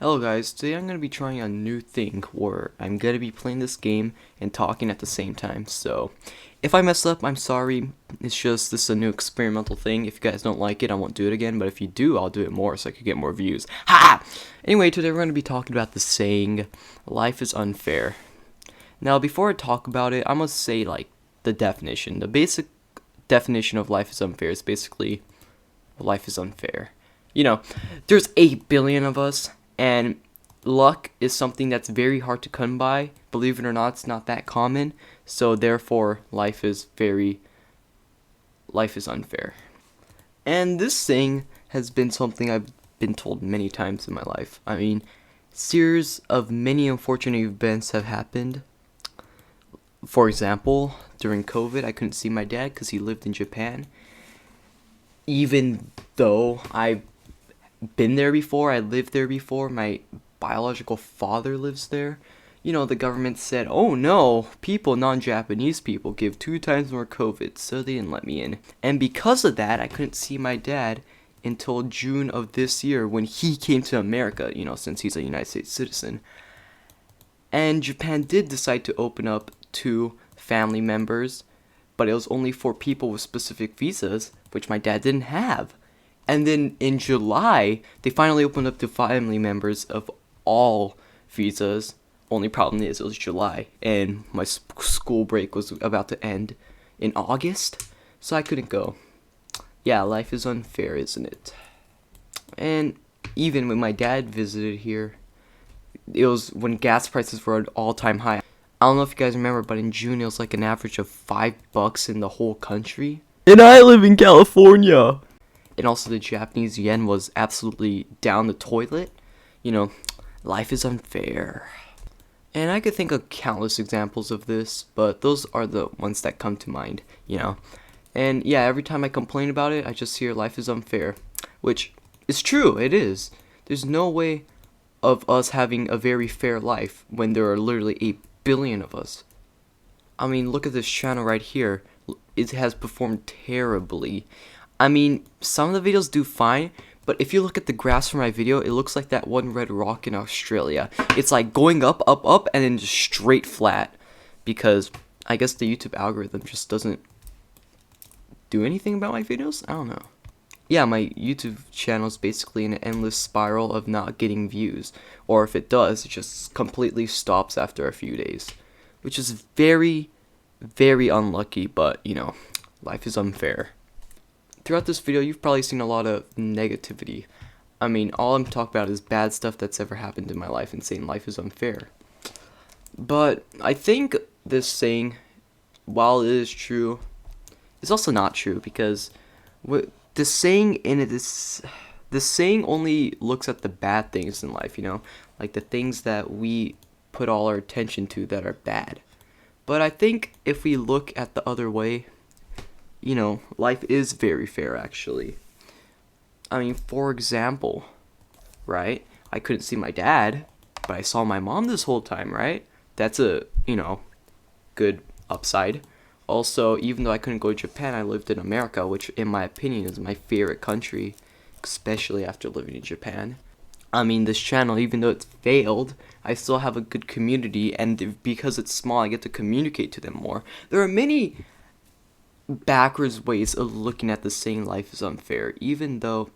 Hello guys, today I'm going to be trying a new thing where I'm going to be playing this game and talking at the same time. So, if I mess up, I'm sorry. This is a new experimental thing. If you guys don't like it, I won't do it again. But if you do, I'll do it more so I could get more views. Ha! Anyway, today we're going to be talking about the saying, life is unfair. Now, before I talk about it, I must say, the definition. The basic definition of life is unfair is basically, life is unfair. You know, there's 8 billion of us. And luck is something that's very hard to come by. Believe it or not, it's not that common. So therefore, life is unfair. And this thing has been something I've been told many times in my life. I mean, series of many unfortunate events have happened. For example, during COVID, I couldn't see my dad because he lived in Japan. Even though I've been there before, I lived there before, my biological father lives there. You know, the government said, oh no, non-Japanese people give 2 times more COVID, so they didn't let me in. And because of that, I couldn't see my dad until June of this year when he came to America, since he's a United States citizen. And Japan did decide to open up to family members, but it was only for people with specific visas, which my dad didn't have. And then in July, they finally opened up to family members of all visas. Only problem is it was July, and my school break was about to end in August, so I couldn't go. Yeah, life is unfair, isn't it? And even when my dad visited here, it was when gas prices were at all-time high. I don't know if you guys remember, but in June it was like an average of $5 in the whole country. And I live in California! And also the Japanese yen was absolutely down the toilet. Life is unfair. And I could think of countless examples of this, but those are the ones that come to mind, And yeah, every time I complain about it, I just hear life is unfair, which is true, it is. There's no way of us having a very fair life when there are literally 8 billion of us. I mean, look at this channel right here. It has performed terribly. I mean, some of the videos do fine, but if you look at the graphs for my video, it looks like that one red rock in Australia. It's like going up, up, up, and then just straight flat. Because I guess the YouTube algorithm just doesn't do anything about my videos? I don't know. Yeah, my YouTube channel is basically in an endless spiral of not getting views. Or if it does, it just completely stops after a few days. Which is very, very unlucky, but, life is unfair. Throughout this video, you've probably seen a lot of negativity. I mean, all I'm talking about is bad stuff that's ever happened in my life and saying life is unfair. But I think this saying, while it is true, is also not true because the saying only looks at the bad things in life, like the things that we put all our attention to that are bad. But I think if we look at the other way, life is very fair, actually. I mean, for example, right? I couldn't see my dad, but I saw my mom this whole time, right? That's a, good upside. Also, even though I couldn't go to Japan, I lived in America, which, in my opinion, is my favorite country, especially after living in Japan. I mean, this channel, even though it's failed, I still have a good community, and because it's small, I get to communicate to them more. There are many backwards ways of looking at the saying life is unfair, even though,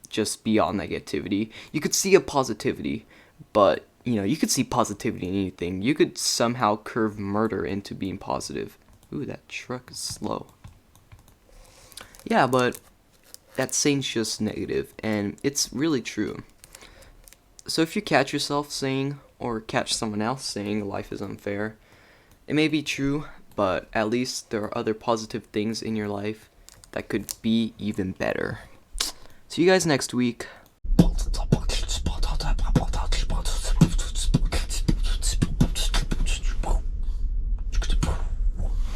just beyond negativity, you could see a positivity, but, you could see positivity in anything. You could somehow curve murder into being positive. Ooh, that truck is slow. Yeah, but that saying's just negative, and it's really true. So if you catch yourself saying, or catch someone else saying life is unfair, it may be true, but at least there are other positive things in your life that could be even better. See you guys next week.